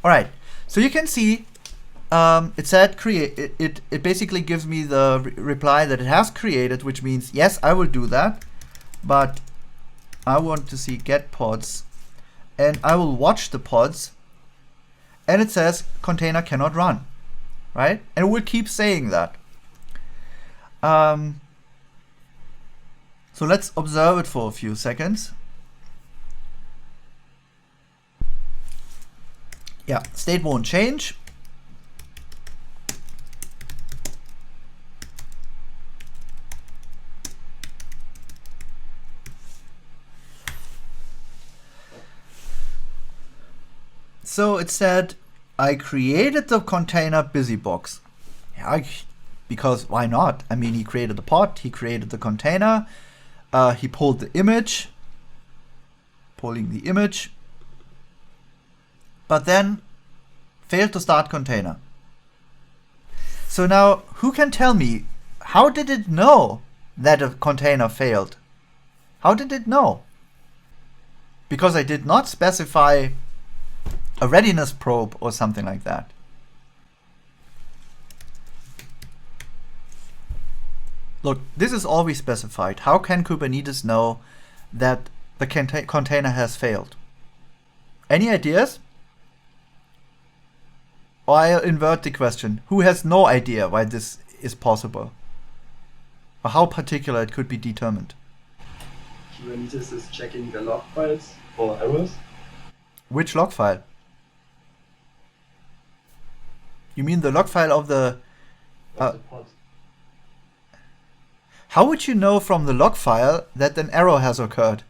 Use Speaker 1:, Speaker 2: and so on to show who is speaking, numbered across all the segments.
Speaker 1: All right, so you can see it said create. It basically gives me the reply that it has created, which means yes, I will do that, but I want to see get pods, and I will watch the pods, and it says container cannot run, right? And it will keep saying that. So let's observe it for a few seconds. Yeah, state won't change. So it said, I created the container busybox. Yeah, because why not? I mean, he created the pod, he created the container, he pulled the image, pulling the image, but then failed to start container. So now, who can tell me, how did it know that a container failed? How did it know? Because I did not specify a readiness probe or something like that. Look, this is all we specified. How can Kubernetes know that the container has failed? Any ideas? Or I'll invert the question. Who has no idea why this is possible? Or how particular it could be determined?
Speaker 2: Kubernetes is checking the log files for errors.
Speaker 1: Which log file? You mean the log file of the
Speaker 2: Of the pod.
Speaker 1: How would you know from the log file that an error has occurred?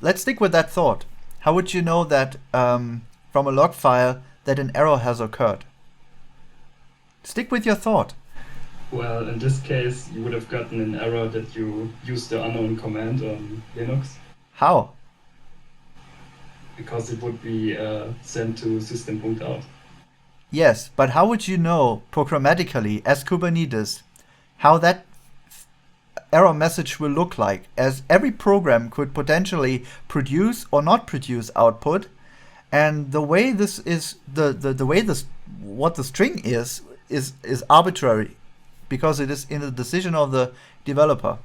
Speaker 1: Let's stick with that thought. How would you know that from a log file that an error has occurred? Stick with your thought.
Speaker 2: Well, in this case, you would have gotten an error that you used the unknown command on Linux,
Speaker 1: How?
Speaker 2: because it would be sent to system.out.
Speaker 1: Yes, but how would you know programmatically as Kubernetes how that error message will look like, as every program could potentially produce or not produce output, and the way this is the way this what the string is arbitrary, because it is in the decision of the developer.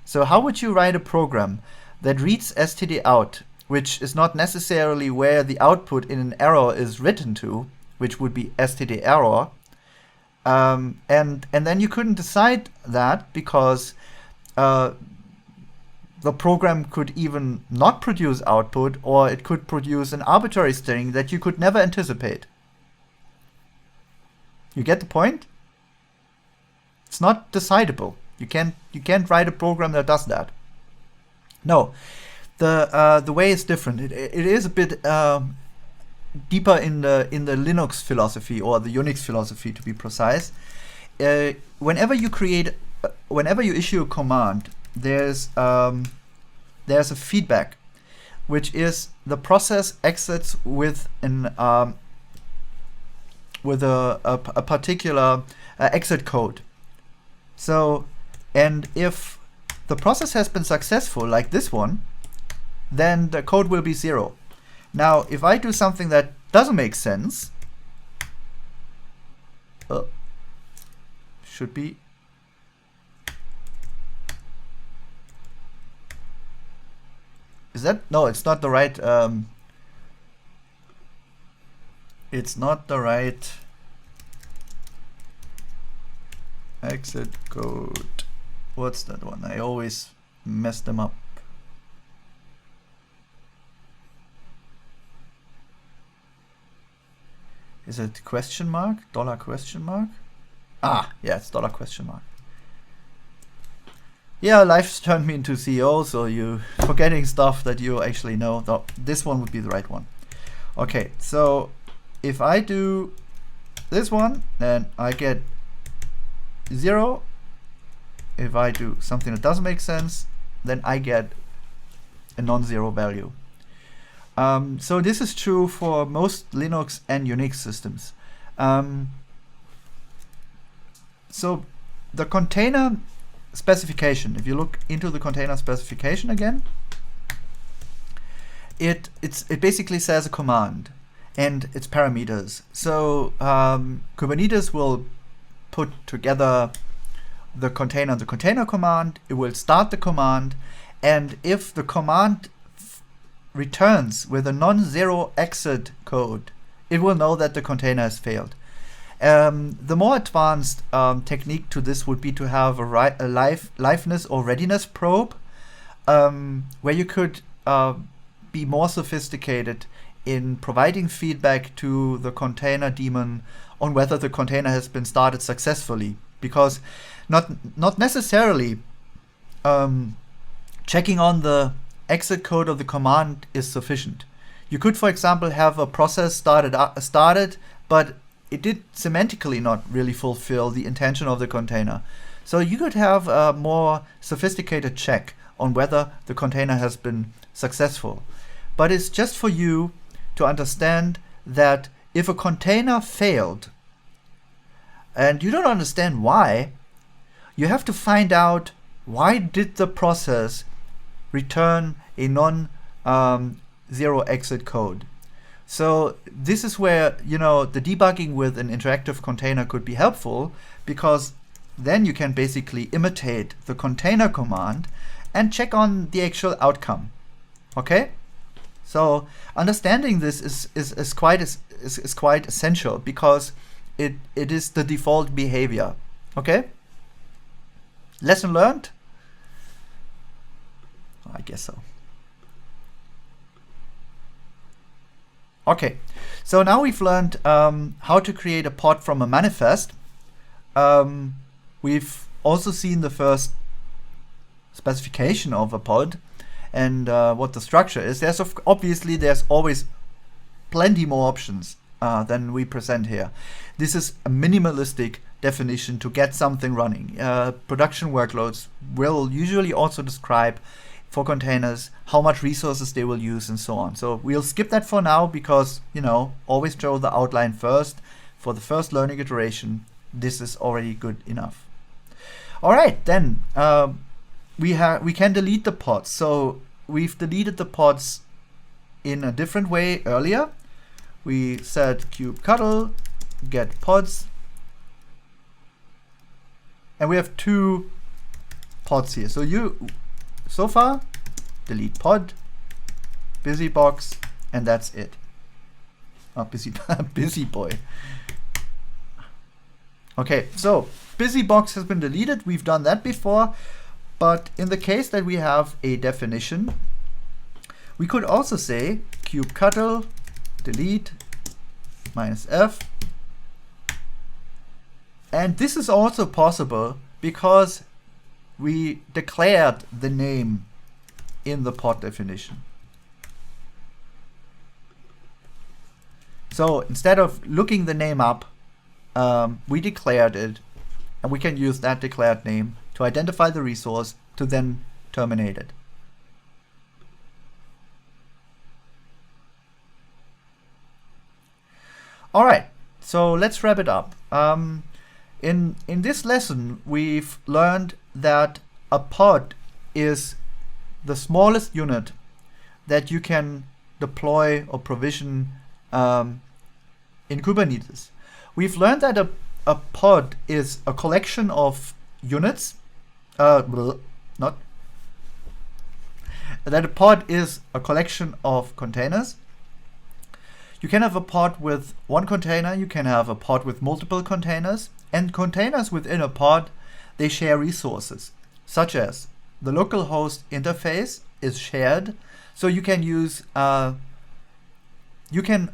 Speaker 1: So how would you write a program that reads std out, which is not necessarily where the output in an error is written to, which would be std error, and then you couldn't decide that because the program could even not produce output, or it could produce an arbitrary string that you could never anticipate. You get the point? It's not decidable. You can't write a program that does that. No, the way is different. It is a bit deeper in the Linux philosophy, or the Unix philosophy to be precise. Whenever you issue a command, there's a feedback, which is the process exits with a particular exit code. So, and if the process has been successful, like this one, then the code will be 0. Now, if I do something that doesn't make sense, should be is that no? It's not the right. It's not the right exit code. What's that one? I always mess them up. Is it question mark? Dollar question mark? Ah, yeah, it's dollar question mark. Yeah, life's turned me into CEO, so you're forgetting stuff that you actually know. No, this one would be the right one. Okay, so if I do this one, then I get 0. If I do something that doesn't make sense, then I get a non-zero value. So this is true for most Linux and Unix systems. So the container specification, if you look into the container specification again, it basically says a command and its parameters. So Kubernetes will put together the container command. It will start the command, and if the command returns with a non-zero exit code, it will know that the container has failed. The more advanced technique to this would be to have a liveness or readiness probe, where you could be more sophisticated in providing feedback to the container daemon on whether the container has been started successfully. Because not necessarily checking on the exit code of the command is sufficient. You could, for example, have a process started, but it did semantically not really fulfill the intention of the container. So you could have a more sophisticated check on whether the container has been successful. But it's just for you to understand that if a container failed and you don't understand why, you have to find out why did the process return a non-zero exit code. So this is where, the debugging with an interactive container could be helpful, because then you can basically imitate the container command and check on the actual outcome. Okay? So understanding this is quite essential, because it is the default behavior. Okay? Lesson learned? I guess so. Okay, so now we've learned how to create a pod from a manifest. We've also seen the first specification of a pod and what the structure is. Obviously there's always plenty more options than we present here. This is a minimalistic definition to get something running. Production workloads will usually also describe for containers how much resources they will use and so on. So we'll skip that for now, because always show the outline first. For the first learning iteration, this is already good enough. All right, then we can delete the pods. So we've deleted the pods in a different way earlier. We said kubectl get pods, and we have 2 pods here. So far, delete pod, busybox, and that's it. Busy boy. Okay, so busybox has been deleted. We've done that before, but in the case that we have a definition, we could also say kubectl delete -f, and this is also possible because we declared the name in the pod definition. So instead of looking the name up, we declared it, and we can use that declared name to identify the resource to then terminate it. All right, so let's wrap it up. In this lesson, we've learned that a pod is the smallest unit that you can deploy or provision in Kubernetes. We've learned that a pod is a collection of units. That a pod is a collection of containers. You can have a pod with one container, you can have a pod with multiple containers, and containers within a pod, they share resources, such as the localhost interface is shared, so you can use you can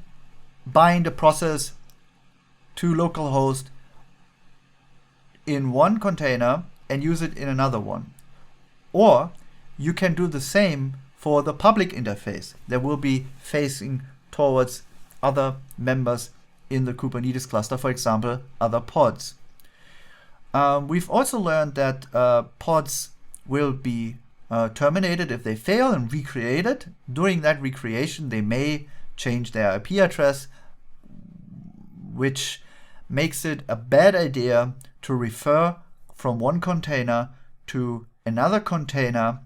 Speaker 1: bind a process to localhost in one container and use it in another one. Or you can do the same for the public interface that will be facing towards other members in the Kubernetes cluster, for example, other pods. We've also learned that pods will be terminated if they fail and recreated. During that recreation, they may change their IP address, which makes it a bad idea to refer from one container to another container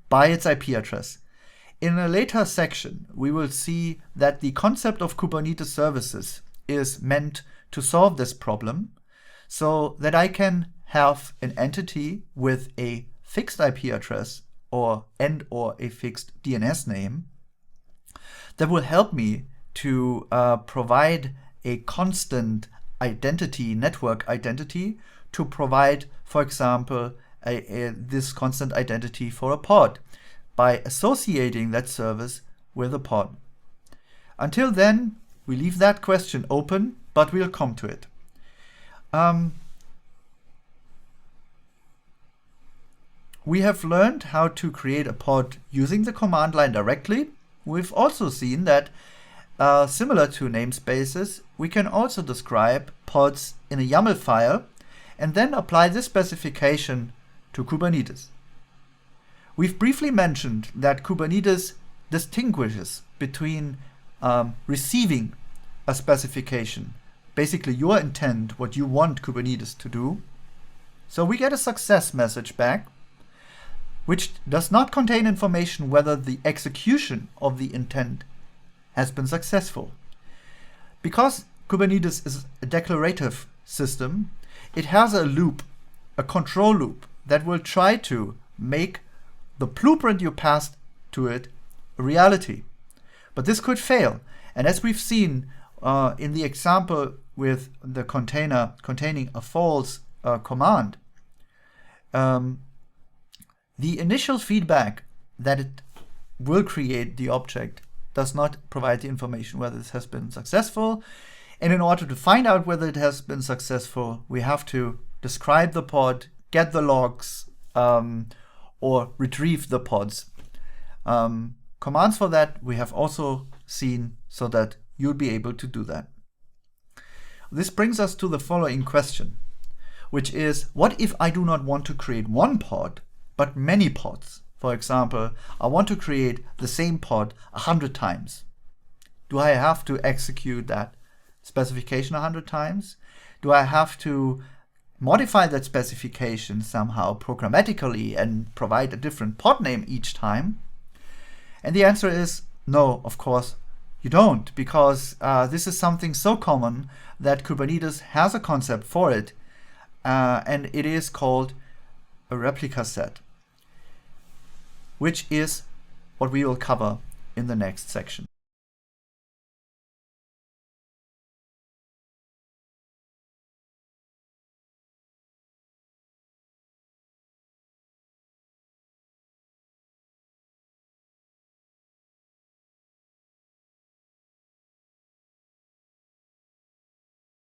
Speaker 1: by its IP address. In a later section, we will see that the concept of Kubernetes services is meant to solve this problem, so that I can have an entity with a fixed IP address or a fixed DNS name that will help me to provide a constant identity, network identity, to provide, for example, this constant identity for a pod by associating that service with a pod. Until then, we leave that question open, but we'll come to it. We have learned how to create a pod using the command line directly. We've also seen that similar to namespaces, we can also describe pods in a YAML file and then apply this specification to Kubernetes. We've briefly mentioned that Kubernetes distinguishes between receiving a specification, basically your intent, what you want Kubernetes to do. So we get a success message back, which does not contain information whether the execution of the intent has been successful. Because Kubernetes is a declarative system, it has a loop, a control loop, that will try to make the blueprint you passed to it a reality. But this could fail. And as we've seen in the example with the container containing a false command, the initial feedback that it will create the object does not provide the information whether this has been successful. And in order to find out whether it has been successful, we have to describe the pod, get the logs, or retrieve the pods. Commands for that we have also seen, so that you'll be able to do that. This brings us to the following question, which is, what if I do not want to create one pod, but many pods? For example, I want to create the same pod 100 times. Do I have to execute that specification 100 times? Do I have to modify that specification somehow programmatically and provide a different pod name each time? And the answer is no, of course you don't, because this is something so common that Kubernetes has a concept for it, and it is called a replica set, which is what we will cover in the next section.